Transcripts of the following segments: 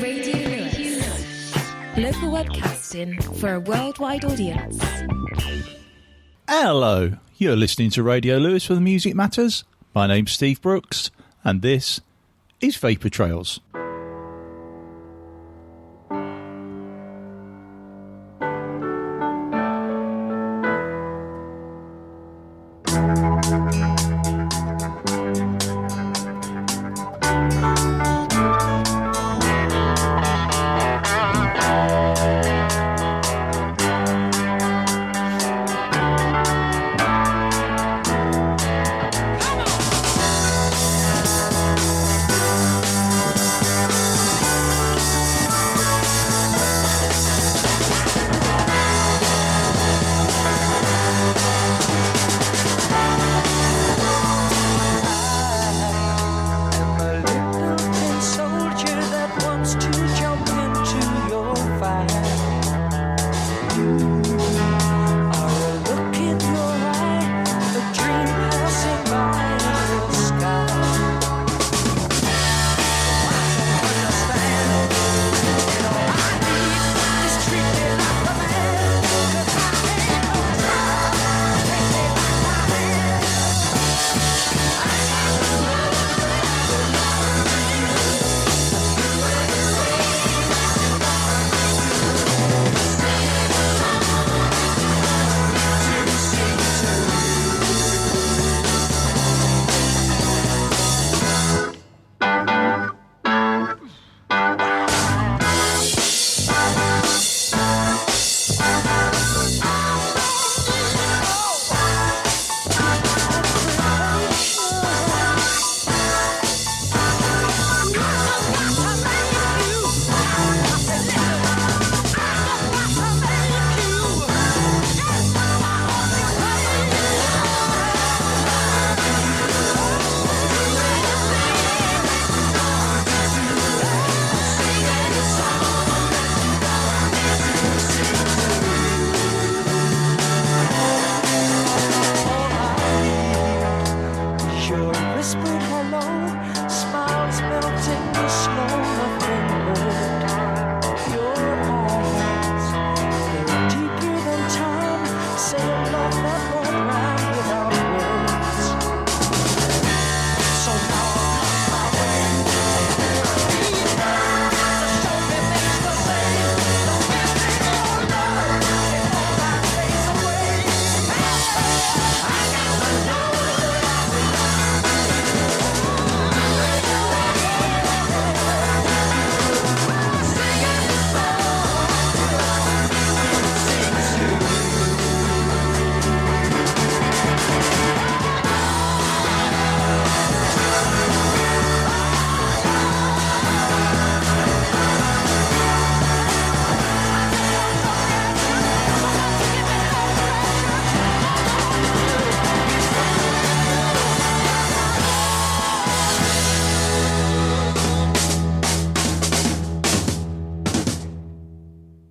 Local webcasting for a worldwide audience. Hello, you're listening to Radio Lewis for the Music Matters. My name's Steve Brooks, and this is Vapour Trails.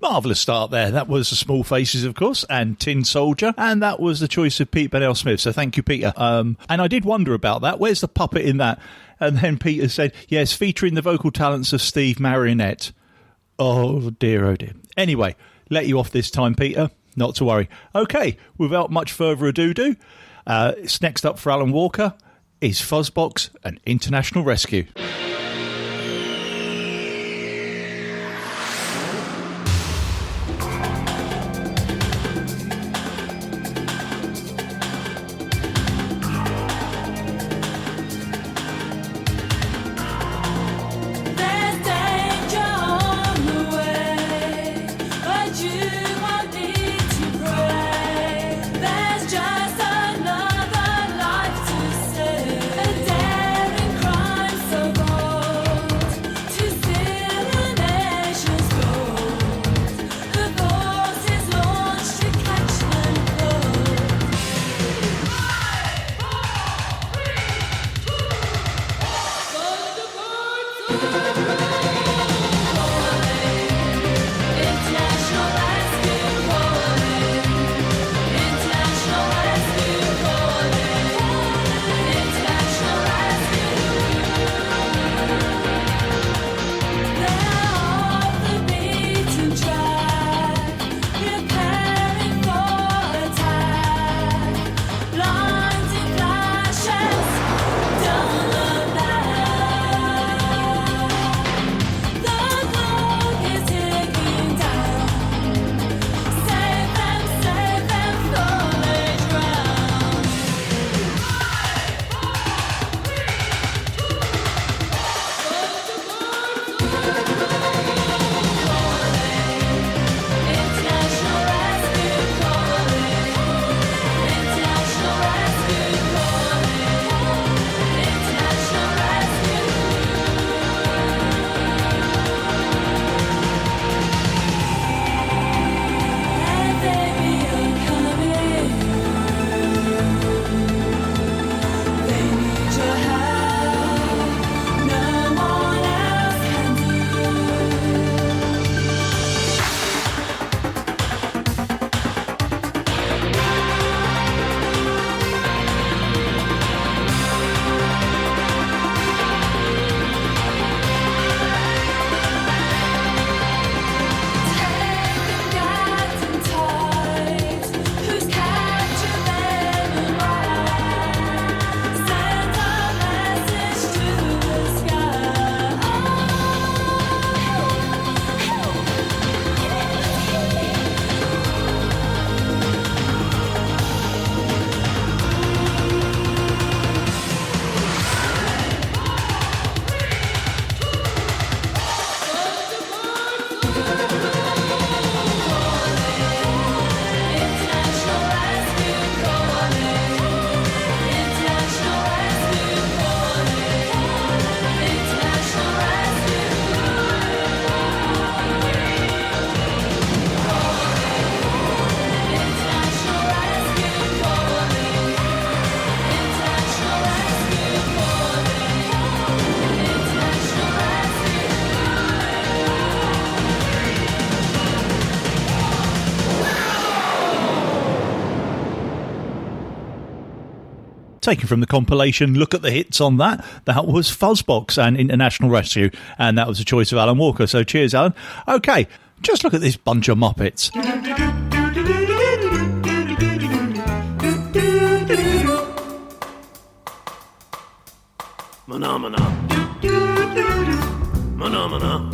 Marvellous start there. That was the Small Faces, of course, and Tin Soldier, and that was the choice of Pete Bennell Smith, so thank you, Peter. And I did wonder about that. Where's the puppet in that? And then Peter said, yes, featuring the vocal talents of Steve Marionette. Oh dear. Anyway, let you off this time, Peter. Not to worry. Okay, without much further ado, it's next up for Alan Walker is Fuzzbox and International Rescue. Another life to save, a daring crime so bold. taken from the compilation Look at the Hits on that. That was Fuzzbox and International Rescue, and that was a choice of Alan Walker. So cheers, Alan. Okay, just look at this bunch of Muppets. Phenomena. Phenomena.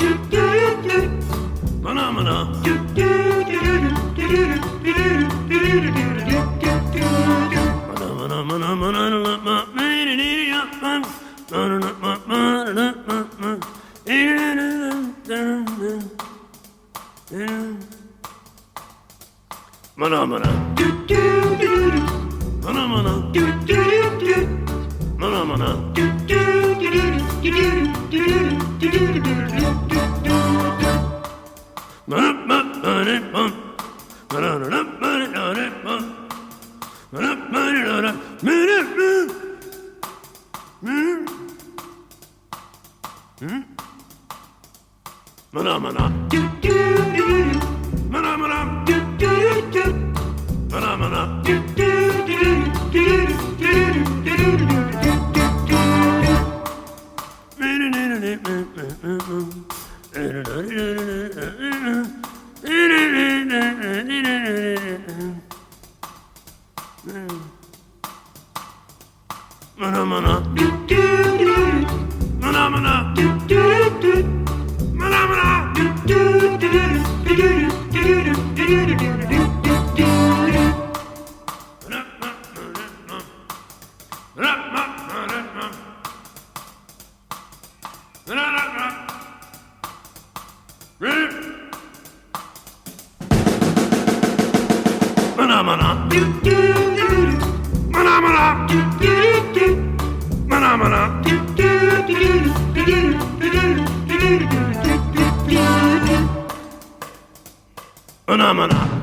Phenomena.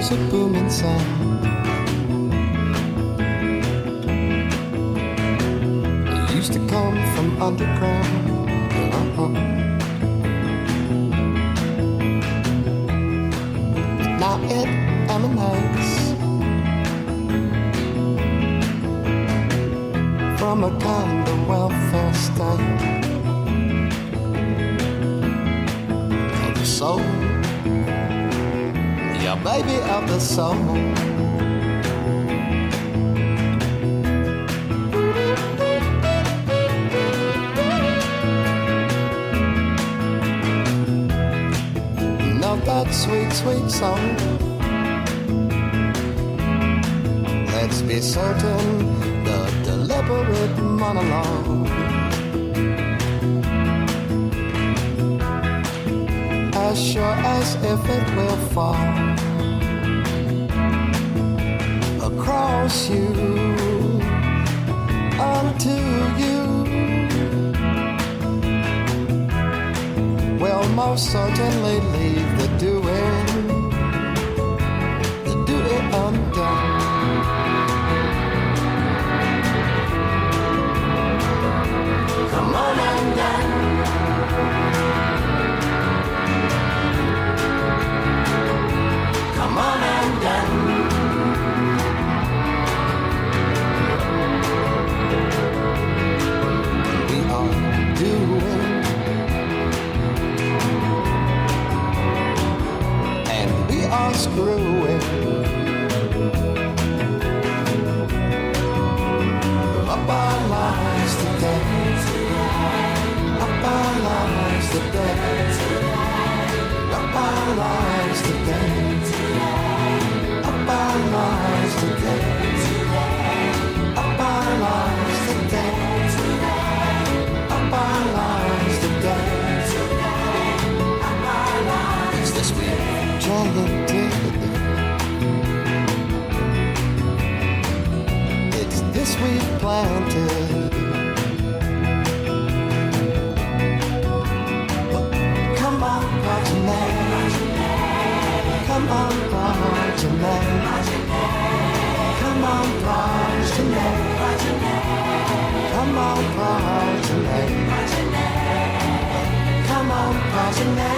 A booming sound. It used to come from underground. Now it emanates from a kind of welfare state of the soul. Baby of the soul. Love that sweet, sweet song. Let's be certain the deliberate monologue as sure as if it will fall across you, unto you, will most certainly leave the doing undone. Come on and dance. Come on and ruin. Up our lives today. Up our lives today. Up our lives today. Up our lives today. Up our lives today. Up our lives today. Up our lives this week. Talented. It's this week planted. Come on, progeny. Come on, progeny. Come on, progeny. Come on, progeny. Come on, progeny. Come on, progeny.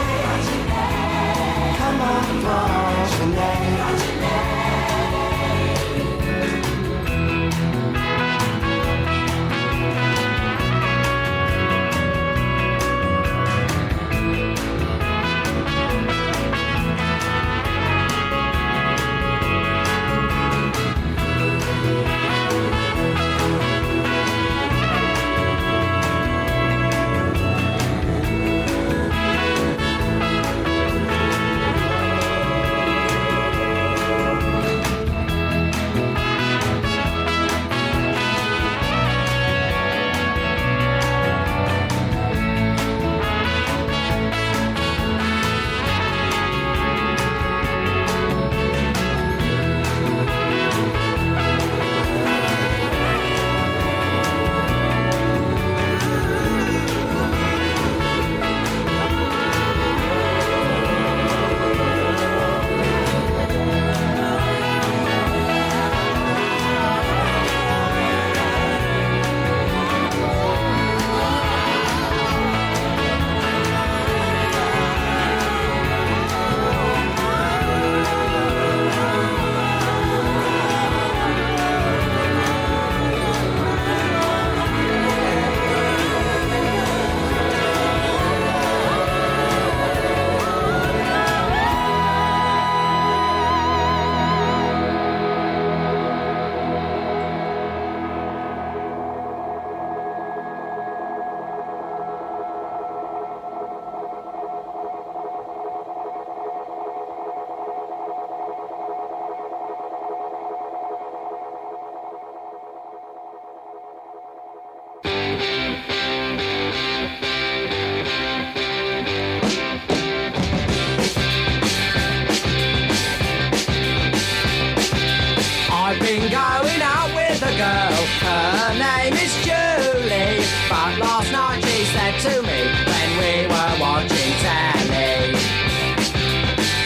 I've been going out with a girl, her name is Julie. But last night she said to me when we were watching telly,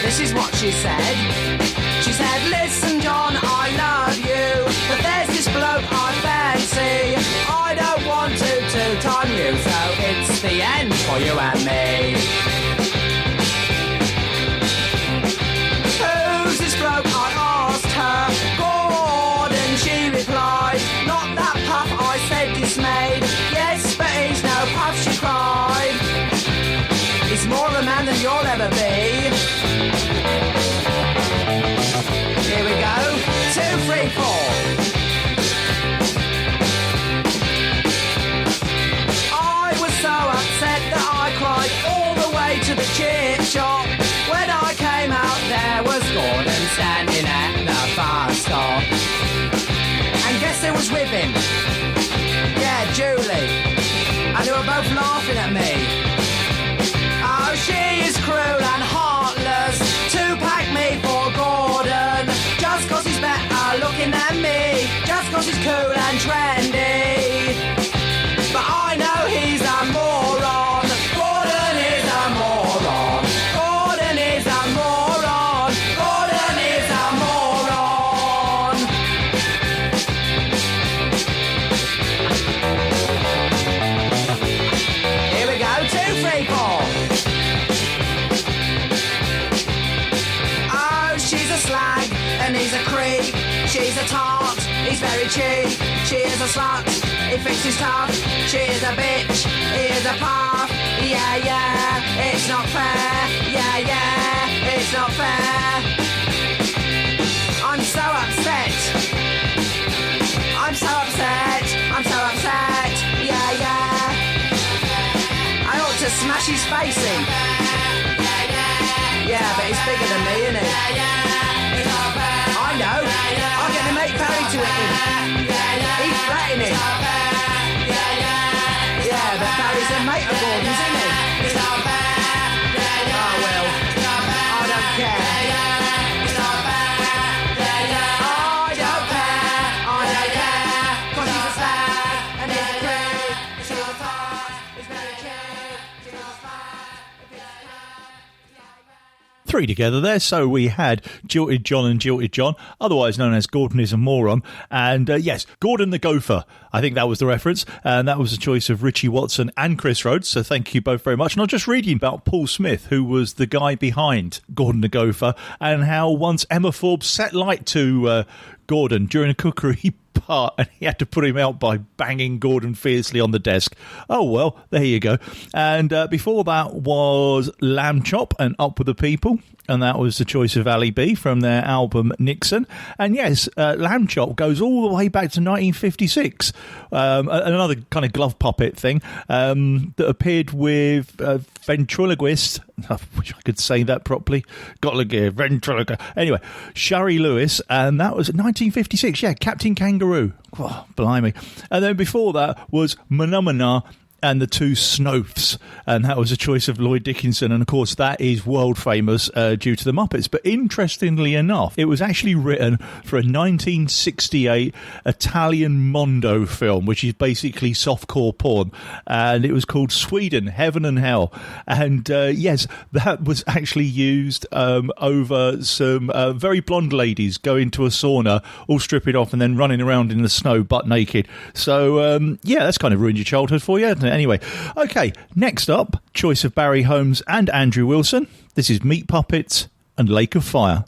this is what she said. She said, listen John, I love you, but there's this bloke I fancy. I don't want to two-time you, so it's the end for you and me. Who's this bloke, I asked her. Gordon, she replied. Not that puff, I said dismayed. Yes, but he's no puff, she cried. He's more of a man than you'll ever be. Here we go, 2, 3, 4. I was so upset that I cried all the way to the chip shop. When I came out, there was Gordon standing at the bus stop. And guess who was with him? Yeah, Julie. And they were both laughing at me. Oh, she is cruel and heartless to pack me for Gordon. Just 'cause he's better looking than me. Just 'cause he's cool and trendy. But I know he's a moron. Gordon is a moron. Gordon is a moron. Gordon is a moron. Here we go, 2, 3, 4. Oh, she's a slag and he's a creep. She's a tart, he's very cheap. She is a slut, he thinks he's tough. She is a bitch, he is a puff. Yeah, yeah, it's not fair. Yeah, yeah, it's not fair. upset. I'm so upset. I'm so upset. Yeah, yeah. I ought to smash his face in. Yeah, but he's bigger than me, isn't he? I know. I'll get the mate Barry to hit him. He's flattening him. Yeah, but Barry's a mate of Gordon's, isn't he? Oh, well. I don't care. Three together there. So we had Jilted John and Jilted John, otherwise known as Gordon is a Moron. And yes, Gordon the Gopher. I think that was the reference. And that was the choice of Richie Watson and Chris Rhodes. So thank you both very much. And I was just reading about Paul Smith, who was the guy behind Gordon the Gopher, and how once Emma Forbes set light to Gordon during a cookery part, and he had to put him out by banging Gordon fiercely on the desk. Oh, well, there you go. And before that was Lamb Chop and Up With The People, and that was the choice of Ali B from their album Nixon. And yes, Lamb Chop goes all the way back to 1956. Another kind of glove puppet thing that appeared with ventriloquist, I wish I could say that properly, ventriloquist. Anyway, Shari Lewis, and that was 1956. Yeah, Captain Kangaroo. Oh, blimey. And then before that was Manamana and the two Snowths, and that was a choice of Lloyd Dickinson, and of course that is world famous due to the Muppets. But interestingly enough, it was actually written for a 1968 Italian Mondo film, which is basically softcore porn, and it was called Sweden, Heaven and Hell. And yes, that was actually used over some very blonde ladies going to a sauna, all stripping off and then running around in the snow butt naked. So yeah, that's kind of ruined your childhood for you, hasn't it? Anyway, okay, next up, choice of Barry Holmes and Andrew Wilson. This is Meat Puppets and Lake of Fire.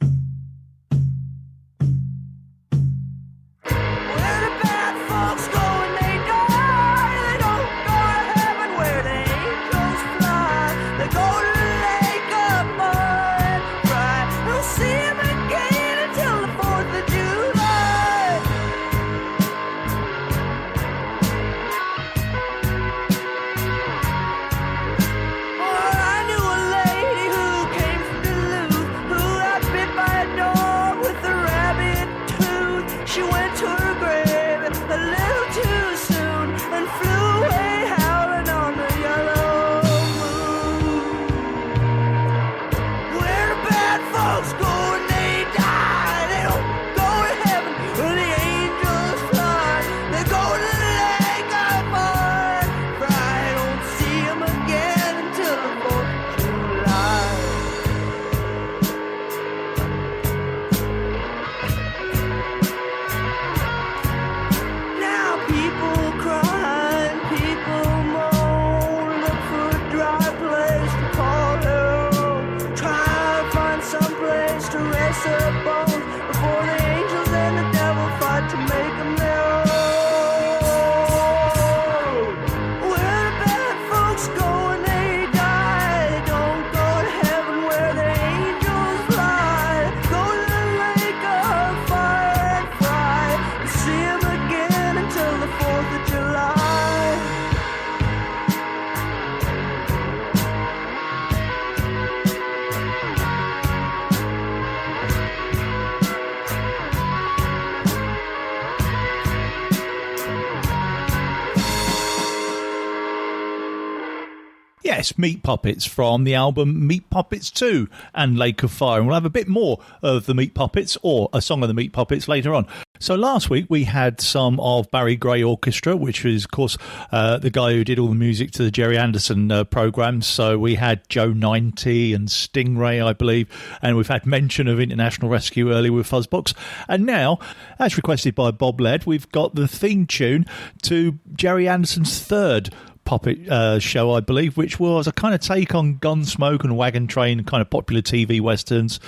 Yes, Meat Puppets from the album Meat Puppets 2 and Lake of Fire. And we'll have a bit more of the Meat Puppets, or a song of the Meat Puppets, later on. So last week we had some of Barry Gray Orchestra, which is, of course, the guy who did all the music to the Jerry Anderson programmes. So we had Joe 90 and Stingray, I believe, and we've had mention of International Rescue earlier with Fuzzbox. And now, as requested by Bob Led, we've got the theme tune to Jerry Anderson's third puppet show, I believe, which was a kind of take on Gunsmoke and Wagon Train, kind of popular TV westerns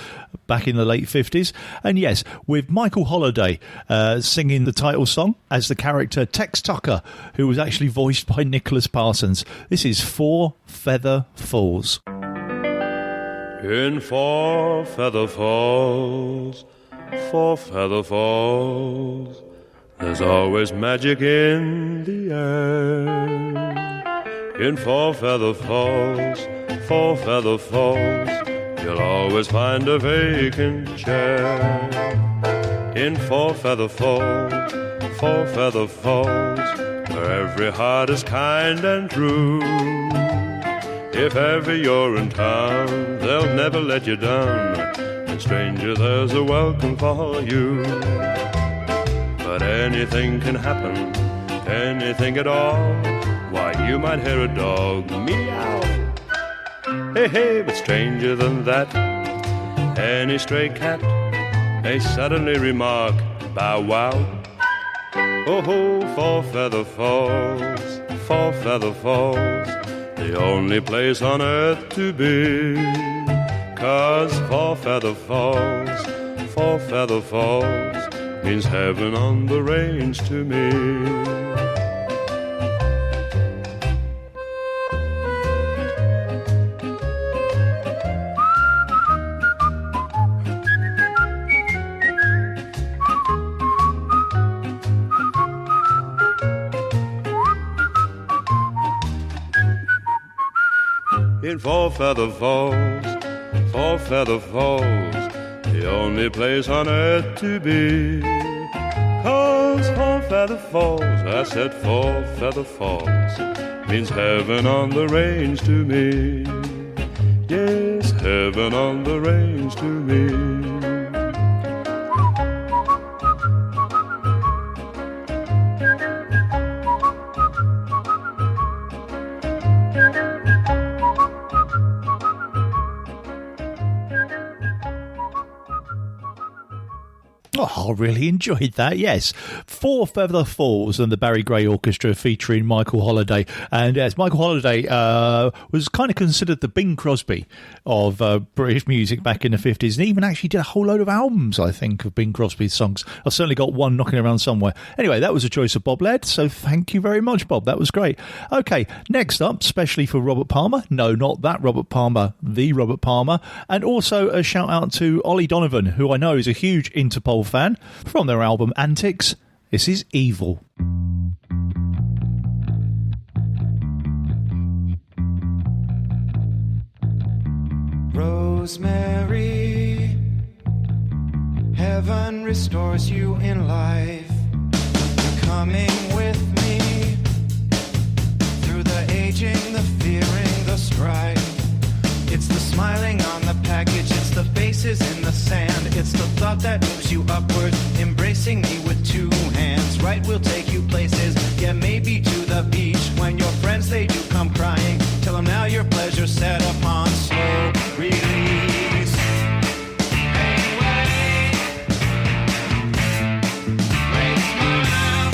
back in the late 50s. And yes, with Michael Holliday singing the title song as the character Tex Tucker, who was actually voiced by Nicholas Parsons. This is Four Feather Falls. In Four Feather Falls, Four Feather Falls. There's always magic in the air. In Four Feather Falls, Four Feather Falls, you'll always find a vacant chair. In Four Feather Falls, Four Feather Falls, where every heart is kind and true. If ever you're in town, they'll never let you down. And stranger, there's a welcome for you. But anything can happen, anything at all. Why, you might hear a dog meow. Hey, hey, but stranger than that, any stray cat may suddenly remark, bow wow. Oh ho, Four Feather Falls, Four Feather Falls, the only place on earth to be. 'Cause Four Feather Falls, Four Feather Falls, means heaven on the range to me. In Four Feather Falls, Four Feather Falls, the only place on earth to be. 'Cause Four Feather Falls, I said Four Feather Falls, means heaven on the range to me. Yes, heaven on the range to me. Oh, I really enjoyed that, yes. Four Feather Falls and the Barry Gray Orchestra featuring Michael Holliday. And yes, Michael Holliday was kind of considered the Bing Crosby of British music back in the 50s, and even actually did a whole load of albums, I think, of Bing Crosby's songs. I've certainly got one knocking around somewhere. Anyway, that was a choice of Bob Ladd, so thank you very much, Bob. That was great. Okay, next up, specially for Robert Palmer. No, not that Robert Palmer, the Robert Palmer. And also a shout out to Ollie Donovan, who I know is a huge Interpol fan, from their album Antics. This is Evil. Rosemary, heaven restores you in life. You're coming with me through the aging, the fearing, the strife. It's the smiling on the package, it's the faces in the sand, it's the thought that moves you upward, embracing me with two hands. Right, we'll take you places, yeah, maybe to the beach. When your friends, they do come crying, tell them now your pleasure's set upon slow release. Anyway, great smile,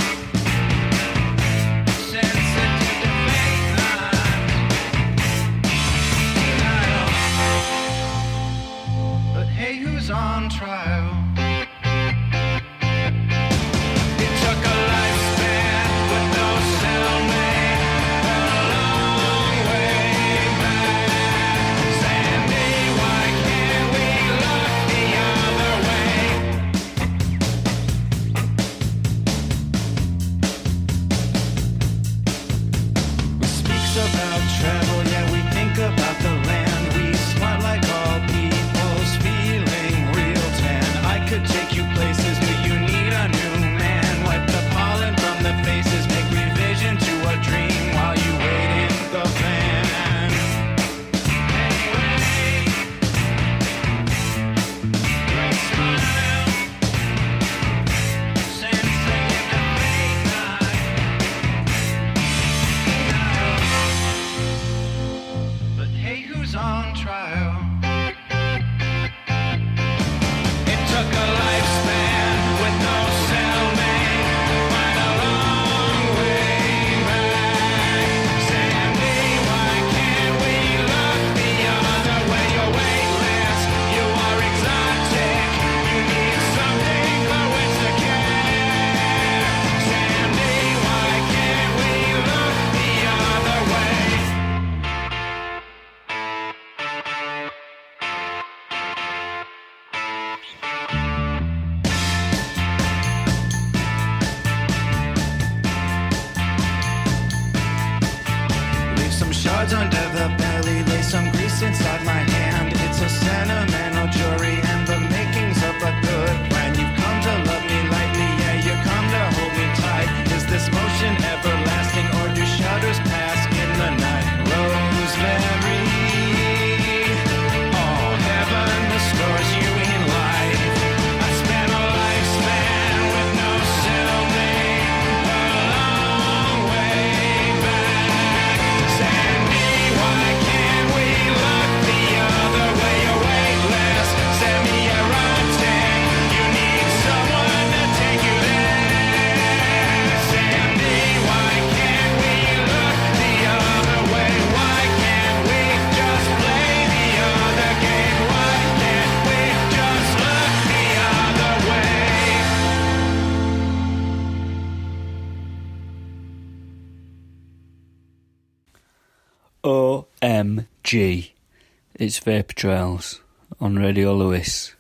cards under the belly, lay some grease inside my hand. It's a sentimental jury and the makings of a good plan. You've come to love me lightly, yeah, you come to hold me tight. Is this motion everlasting or do shudders pass in the night? Rosemary, all heaven restores you in life. I spent a lifespan with no sibling, a long way back. Sandy, why can't we look the other way? You're weightless, semi-erotic. You need someone to take you there. Sandy, why can't we look the other way? Why can't we just play the other game? Why can't we just look the other way? OMG. It's Vapour Trails on Radio Lewis.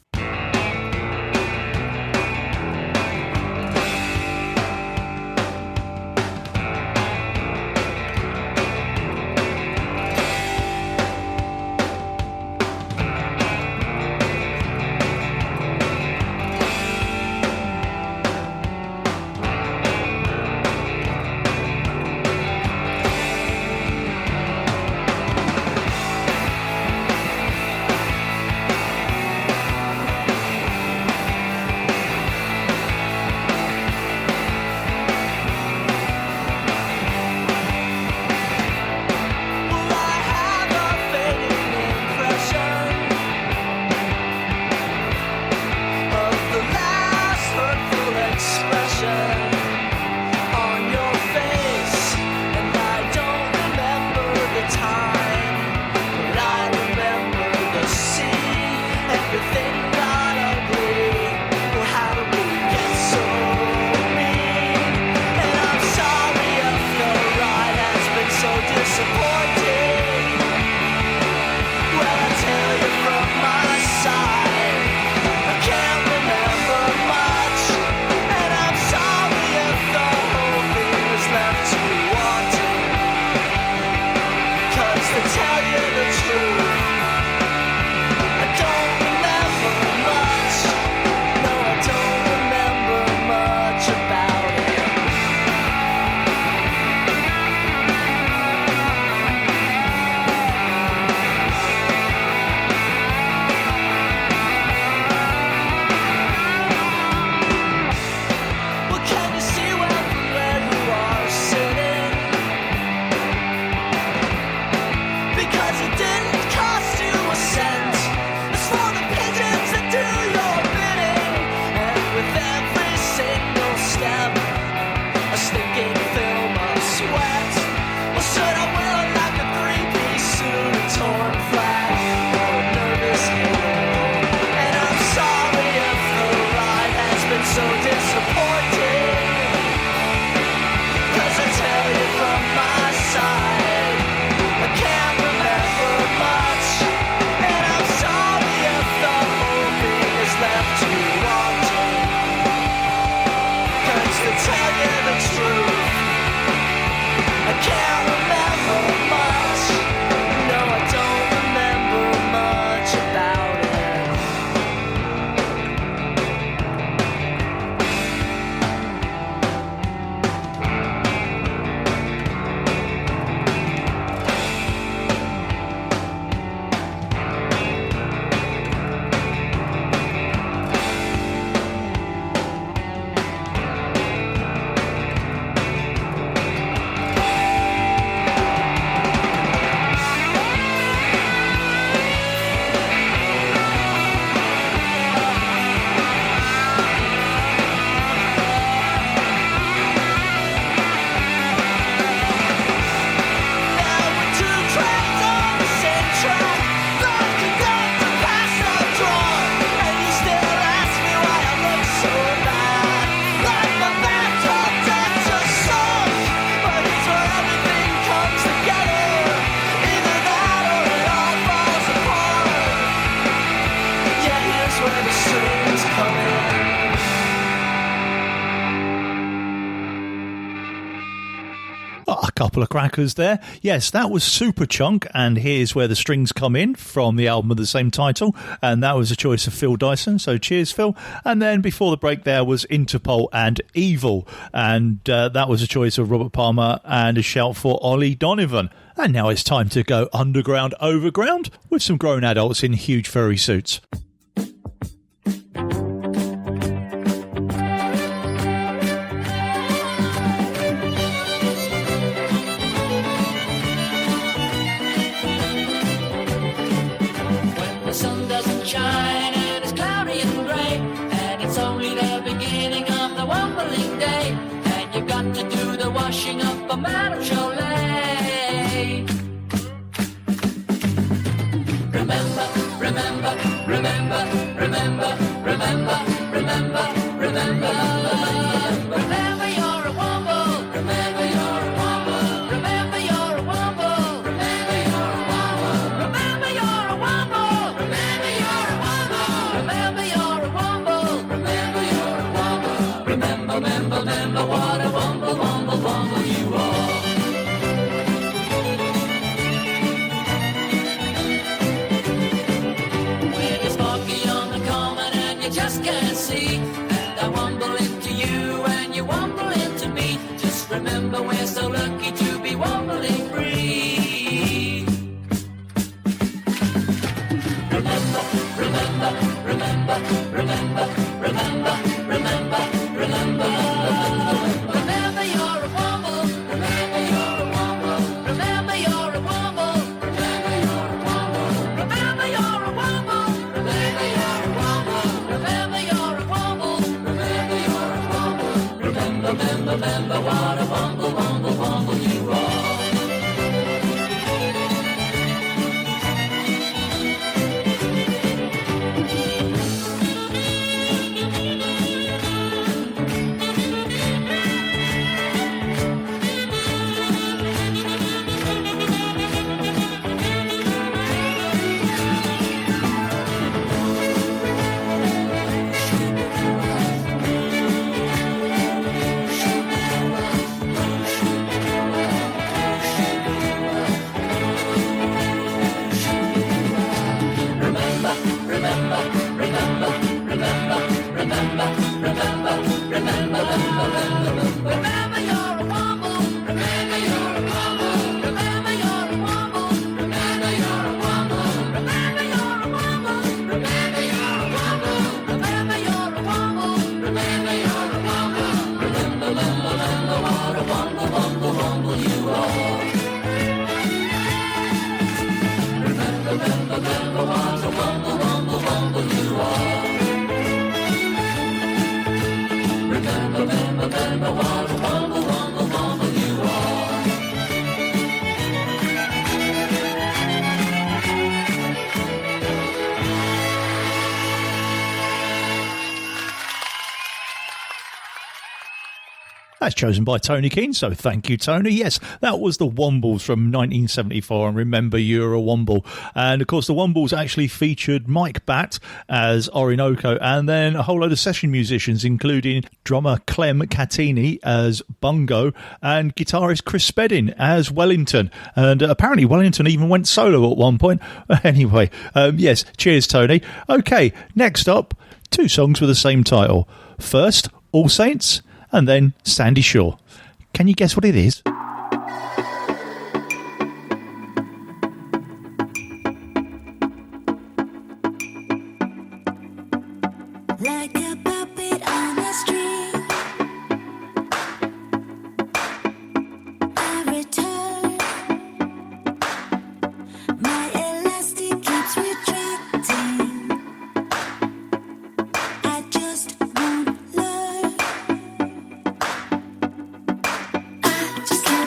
Tell you the truth, I can't remember Couple of crackers there. Yes, that was Super Chunk, and here's where the strings come in from the album of the same title, and that was a choice of Phil Dyson, so cheers Phil. And then before the break there was Interpol and Evil, and that was a choice of Robert Palmer and a shout for Ollie Donovan. And now it's time to go underground overground with some grown adults in huge furry suits. Shine and it's cloudy and grey, and it's only the beginning of the wobbling day, and you've got to do the washing up of Madame Cholet. Remember, remember, remember, remember, remember, remember, remember, remember you're a womble, remember you're a womble, remember you're a womble, remember you're a womble, remember you're a womble, remember you're a womble, remember you're a womble, remember you're a womble, remember, remember, remember what a womble, womble, womble you are. Just can't see, and I wumble into you and you wumble into me. Just remember we're so lucky to be wumbling free. Remember, remember, remember, remember, remember, remember, remember. Remember you're a wumble, remember you're a wumble, remember you're a wumble, remember you're a wumble, remember you're a wumble, remember you're a wumble. Remember you're a womble, remember you're a womble, remember, remember, remember what a womble, womble, womble you are. That's chosen by Tony Keane, so thank you, Tony. Yes, that was the Wombles from 1974, and remember, you're a Womble. And, of course, the Wombles actually featured Mike Batt as Orinoco, and then a whole load of session musicians, including drummer Clem Catini as Bungo, and guitarist Chris Spedding as Wellington. And apparently Wellington even went solo at one point. Anyway, yes, cheers, Tony. Okay, next up, two songs with the same title. First, All Saints, and then Sandy Shore. Can you guess what it is? Like a puppet on the string, I return. My elastic keeps retracting. I just won't learn. I just can't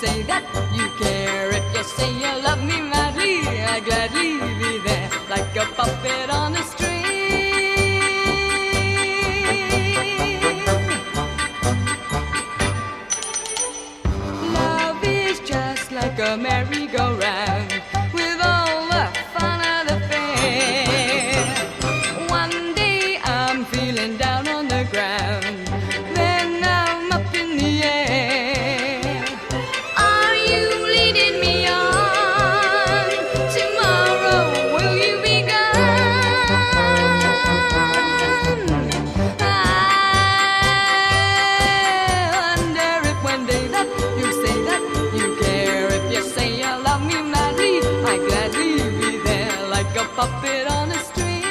say that you care. If you say you love me madly, I gladly be there like a puppet on a string. Love is just like a merry-go-round with all the fun of the fair. One day I'm feeling down on the ground, then I'm up in the air. Are you leading me on? Tomorrow will you be gone? I wonder if one day that you say that you care. If you say you love me madly, I gladly be there like a puppet on a string.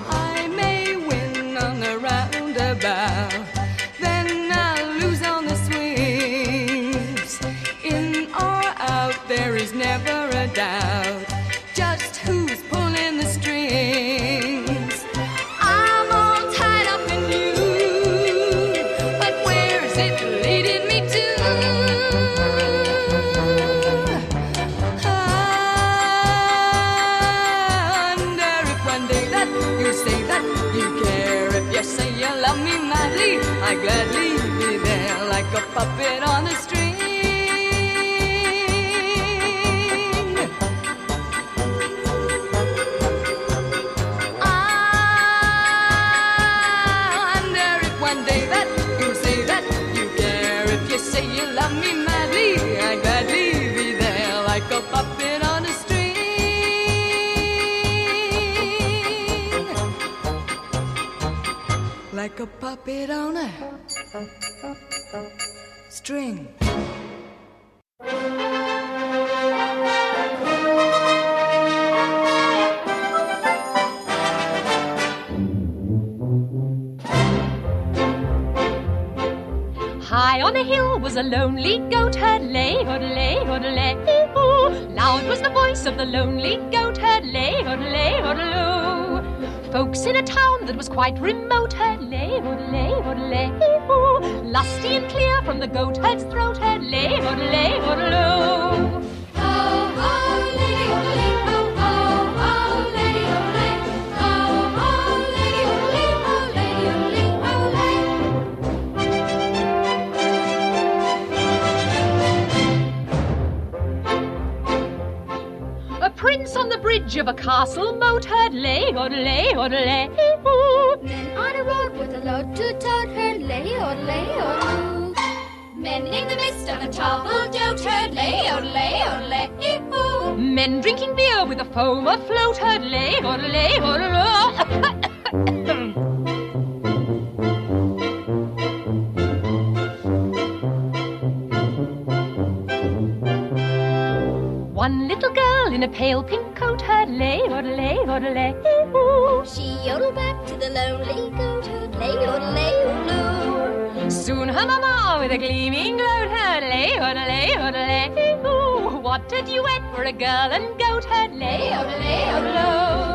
I may win on the roundabout, then I'll lose on the swings. In or out, there is never a doubt just who's pulling the strings. I'm all tied up in you, but where's it leading me to? I wonder if one day that you say that you care. If you say you love me madly, I gladly be there like a puppet on a string. I wonder if one day that you say that you care. If you say you love me madly, I gladly be there like a puppet on a string. Like a puppet on a string. High on a hill was a lonely goat herd, lay, odelay, odelay, ooh. Loud was the voice of the lonely goat herd, lay, odelay, odeloo. Folks in a town that was quite remote heard, lay, odelay, odelay, ooh. Lusty and clear from the goat herd's throat heard, lay, odelay, odeloo. Oh, oh, lady, odelay, oh, oh, oh, lady, odelay, oh, oh, lady, odelay, oh, lady, odelay, A prince on the bridge of a castle moat heard, lay, odelay, odelay, ooh. Men on a road with a load to tote her, lay, odelay, odeloo. Men in the midst of a toppled dote herd, lay, odelay, odelay, ooh. Men drinking beer with a foam afloat heard, lay, odelay, odeloo. One little girl in a pale pink coat heard, lay, odelay, odelay, ooh. She yodeled back to the lonely goat herd, lay, odelay, odeloo. Soon her mama with a gleaming gloat heard, lay, odelay, odelay, ooh. What a duet for a girl and goat heard, lay, odelay, odeloo.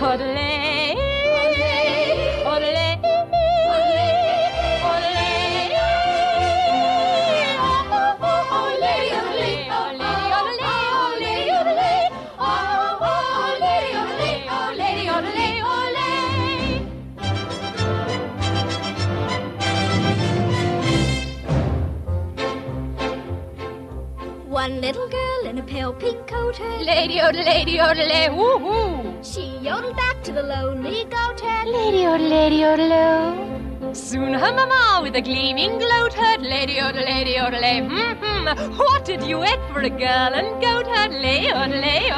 Odelay, odelay, odelay, oh, oh, oh, lady, odelay, oh, lady, odelay, oh, lady, odelay, oh, oh, lady, odelay, oh, lady, odelay, odelay. One little girl in a pale pink coat herd, Lady, odelay, woo-hoo. she yodeled back to the lonely goat herd, Lady, odelay. Soon her mama with a gleaming gloat heard, lady, odelay, What a duet for a girl and goat heard, lady, odelay,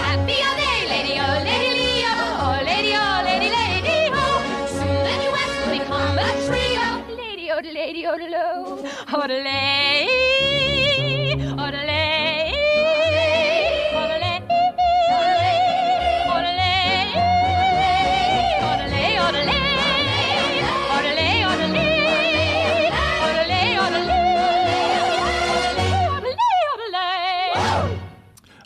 Happy all day, lady, oh, lady, oh, lady, lady, oh. Soon the duet will become a trio, lady, odelay, odelay,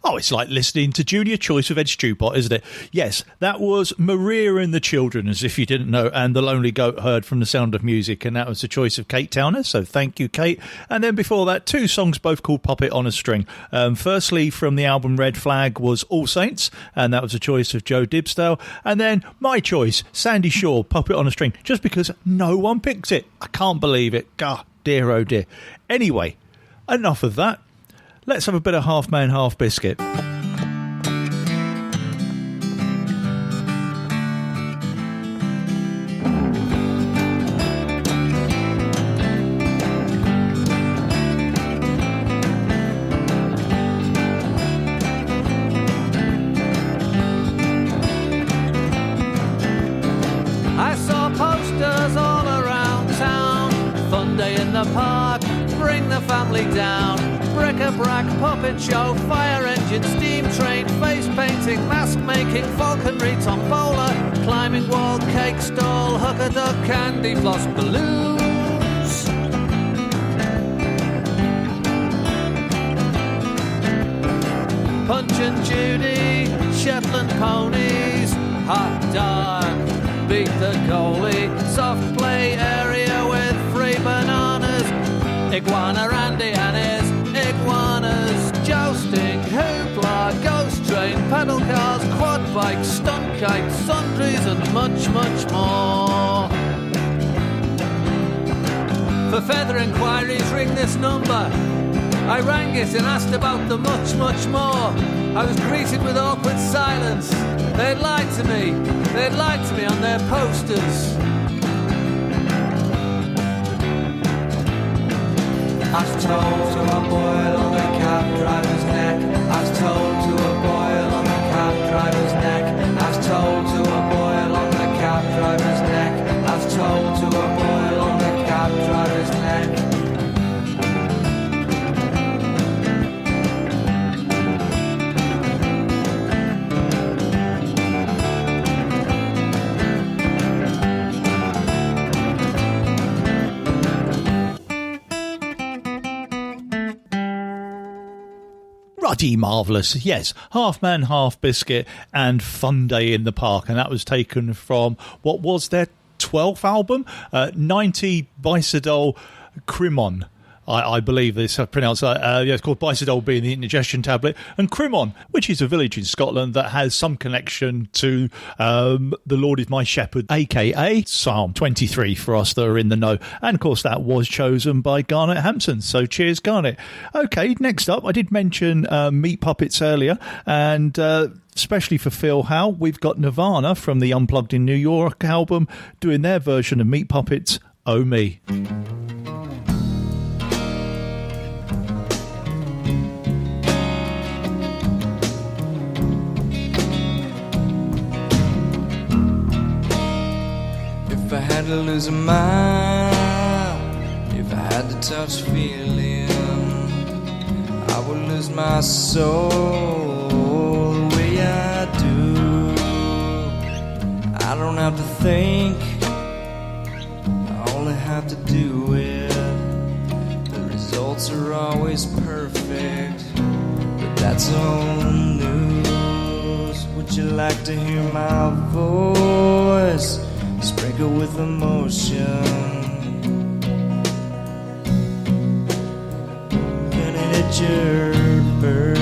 Oh, it's like listening to Junior Choice of Ed Stewpot, isn't it? Yes, that was Maria and the Children, as if you didn't know, and The Lonely Goat Heard from The Sound of Music, and that was the choice of Kate Towner, so thank you, Kate. And then before that, two songs both called Puppet on a String. Firstly, from the album Red Flag was All Saints, and that was a choice of Joe Dibsdale. And then my choice, Sandy Shaw, Puppet on a String, just because no one picked it. I can't believe it. God, dear, oh dear. Anyway, enough of that. Let's have a bit of Half Man, Half Biscuit. I saw posters all around town. Fun day in the park, bring the family down. Bric-a-brac, puppet show, fire engine, steam train, face painting, mask making, falconry, tombola, climbing wall, cake stall, hooker duck, candy floss, balloons. Punch and Judy, Shetland ponies, hot dog, beat the goalie, soft play area with free bananas, iguana Randy and his iguanas, jousting, hoopla, ghost train, pedal cars, quad bikes, stunt kites, sundries and much, much more. For further inquiries, ring this number. I rang it and asked about the much, much more. I was greeted with awkward silence. They'd lied to me. They'd lied to me on their posters. I was told to a boil on the cab driver's neck. I was told to a boil on the cab driver's neck. I was told to a boil on the cab driver's neck. I was told to a boil on the cab driver's neck. Ruddy marvellous, yes. Half Man, Half Biscuit and Fun Day in the Park, and that was taken from what was their 12th album, 90 Bicidol Crimon. I believe this I pronounce it's called Bicidol, being the indigestion tablet, and Crimon, which is a village in Scotland that has some connection to The Lord is My Shepherd, aka Psalm 23 for us that are in the know. And of course that was chosen by Garnet Hampson, so cheers Garnet. Okay, next up, I did mention Meat Puppets earlier, and especially for Phil Howe, we've got Nirvana from the Unplugged in New York album doing their version of Meat Puppets, Oh Me. If I had to lose a mind, if I had to touch feeling, I would lose my soul the way I do. I don't have to think, I only have to do it. The results are always perfect, but that's old news. Would you like to hear my voice? Sprinkle with emotion, gonna hit your bird.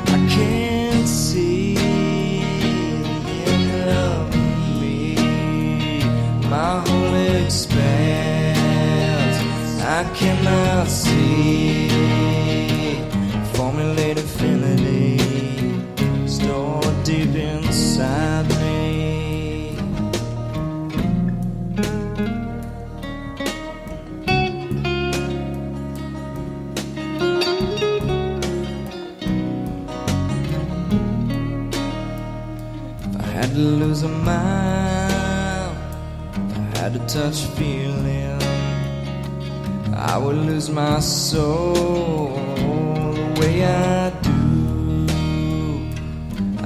I can't see the end of me. My whole expanse, I cannot see. Formulate infinity, stored deep inside me. To lose a mile, if I had to touch feeling, I would lose my soul the way I do.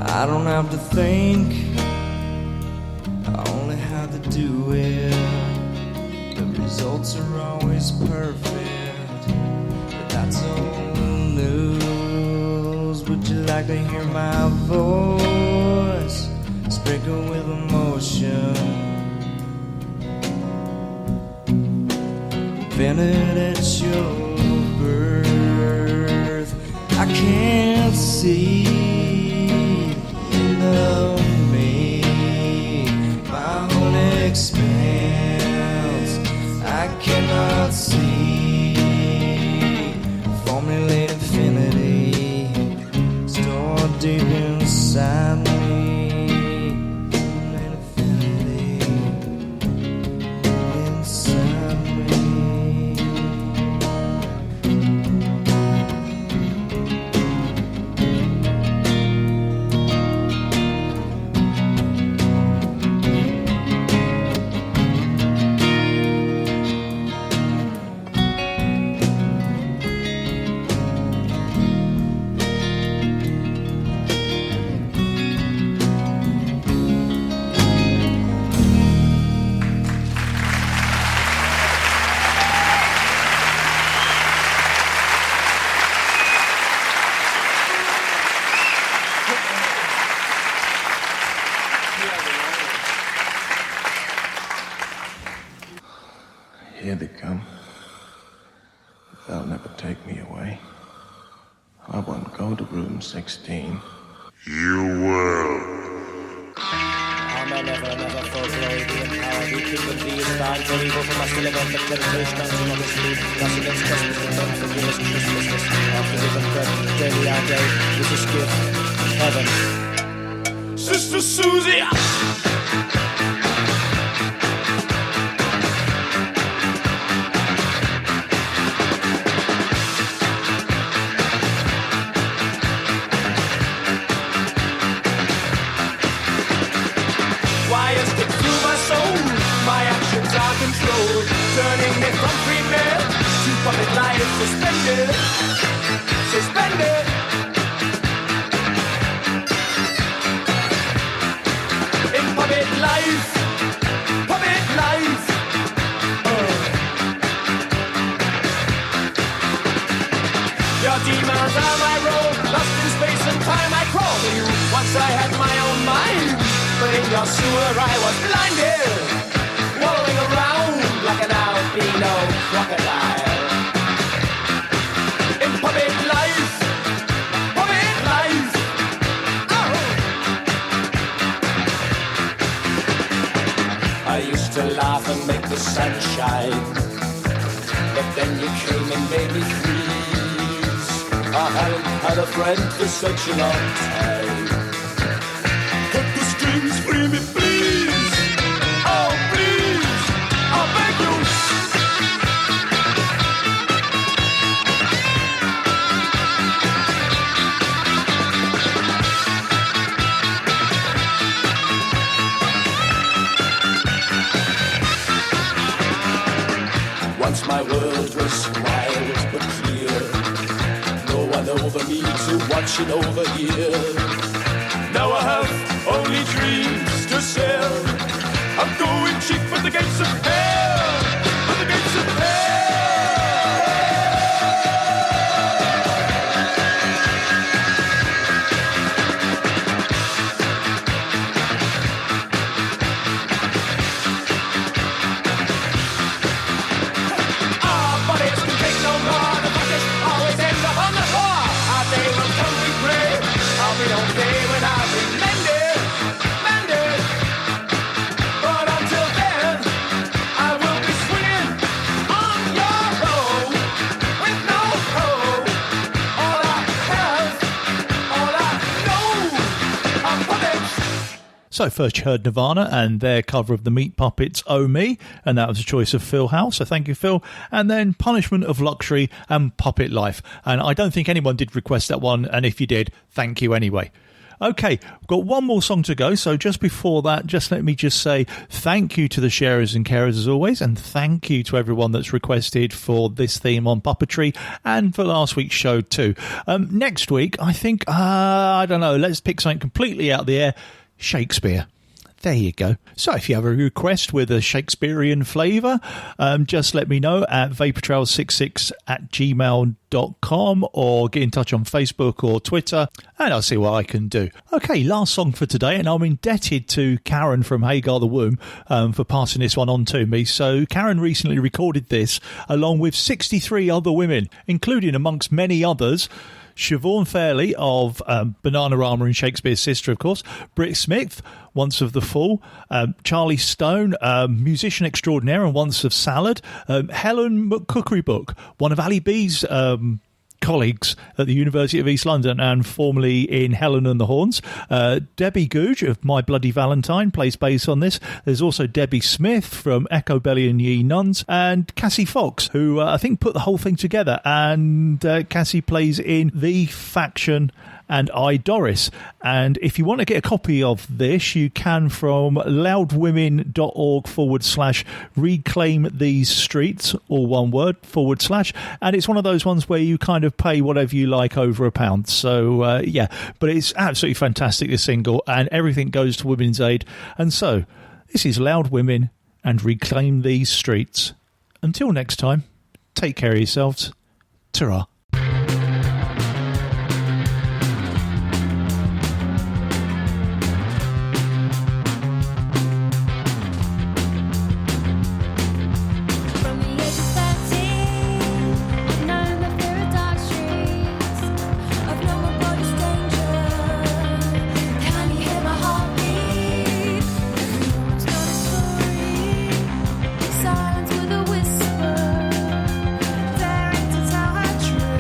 I don't have to think, I only have to do it. The results are always perfect, but that's old news. would you like to hear my voice sprinkled with emotion? Invented at your birth, I can't see into me, my own expanse. I cannot see formulate infinity stored deep inside me. Infinity inside me. Here they come. They'll never take me away. I won't go to room 16. You will. Amen, never full glory be empowered. We keep with thee, stand for evil from us, deliver the temptation and sin of the sleep. Thus against justice and don't forgive us Christmas. After we have bread, daily our day, with this gift, heaven. Sister Susie! Why is it through my soul? My actions are controlled, turning me from free man to puppet life suspended. Suspended. In puppet life. Puppet life. Your demons are my road, lost in space and time I crawl to you. Once I had my own mind, but in your sewer I was blinded, wallowing around like an albino crocodile. In puppet life, puppet life. Oh. I used to laugh and make the sun shine, but then you came and made me freeze. I haven't had a friend for such a long time. Cut the strings, free me, please. Oh, please, I beg you. Once my world was wild but clear, no one over me to watch it over here. Now I have only dreams to sell. I'm going cheap for the gates of hell, for the gates of hell. But it can take no more. The bucket always ends up on the floor. Our day will come be gray. I'll be okay when I've been mended, mended. But until then, I will be swinging on your road with no hope. All I have, all I know are puppets. So first you heard Nirvana and their cover of the Meat Puppets' Oh Me, and that was a choice of Phil House, so thank you, Phil. And then Punishment of Luxury and Puppet Life. And I don't think anyone did request that one, and if you did, thank you anyway. Okay, we've got one more song to go, so just before that, just let me just say thank you to the sharers and carers as always, and thank you to everyone that's requested for this theme on puppetry and for last week's show too. Next week, I think, I don't know, let's pick something completely out of the air. Shakespeare. There you go. So if you have a request with a Shakespearean flavour, just let me know at vapourtrails66@gmail.com or get in touch on Facebook or Twitter and I'll see what I can do. Okay, last song for today, and I'm indebted to Karen from Hagar the Womb for passing this one on to me. So Karen recently recorded this along with 63 other women, including amongst many others Siobhan Fairley of Bananarama and Shakespeare's Sister, of course, Britt Smith, once of The Fool, Charlie Stone, musician extraordinaire and once of Salad, Helen McCookerybook, one of Ali B's colleagues at the University of East London and formerly in Helen and the Horns. Debbie Googe of My Bloody Valentine plays bass on this. There's also Debbie Smith from Echo Belly and Ye Nuns, and Cassie Fox, who I think put the whole thing together. And Cassie plays in The Faction and I, Doris. And if you want to get a copy of this, you can from loudwomen.org/reclaim these streets, all one word, /. And it's one of those ones where you kind of pay whatever you like over £1. So, yeah, but it's absolutely fantastic, this single, and everything goes to Women's Aid. And so, this is Loud Women and Reclaim These Streets. Until next time, take care of yourselves. Ta-ra. Silence with a whisper, daring to tell her truth.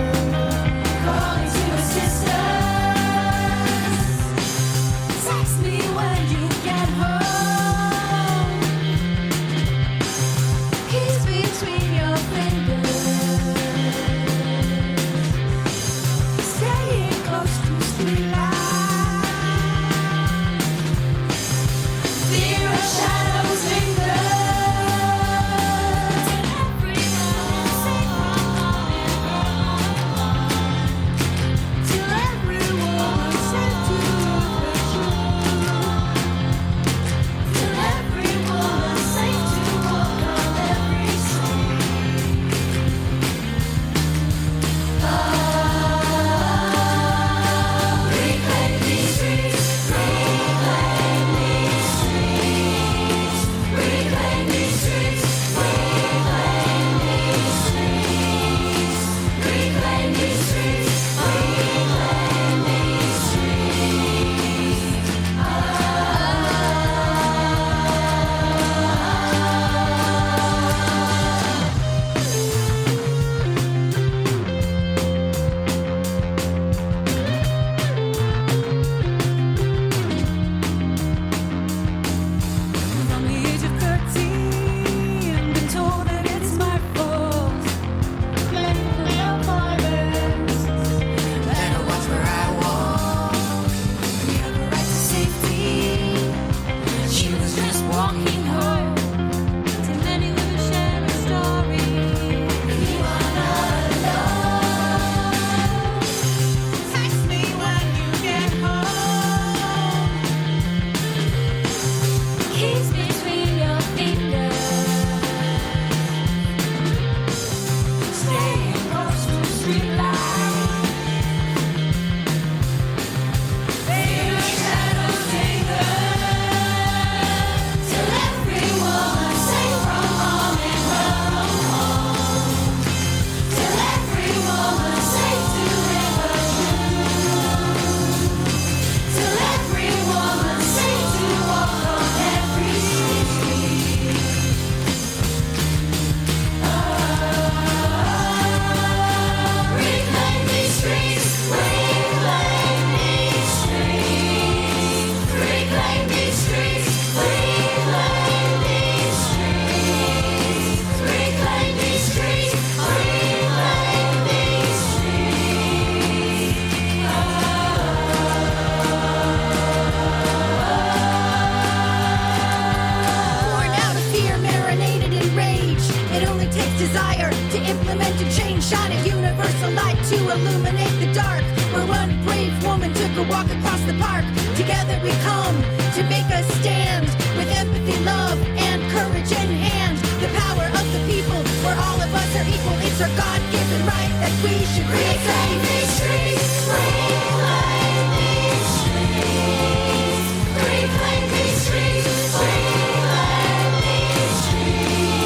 a walk across the park. Together we come to make a stand with empathy, love, and courage in hand. The power of the people, where all of us are equal. It's our God-given right that we should reclaim these streets. Reclaim these streets. Reclaim these streets. Reclaim these streets.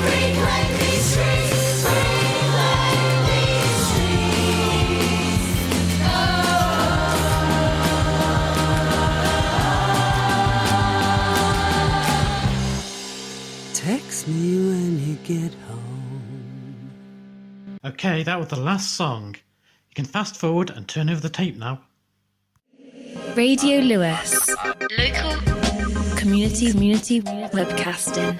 Reclaim these streets. Reclaim these streets. Text me when you get home. Okay, that was the last song. You can fast forward and turn over the tape now. Radio Lewis. Local community webcasting.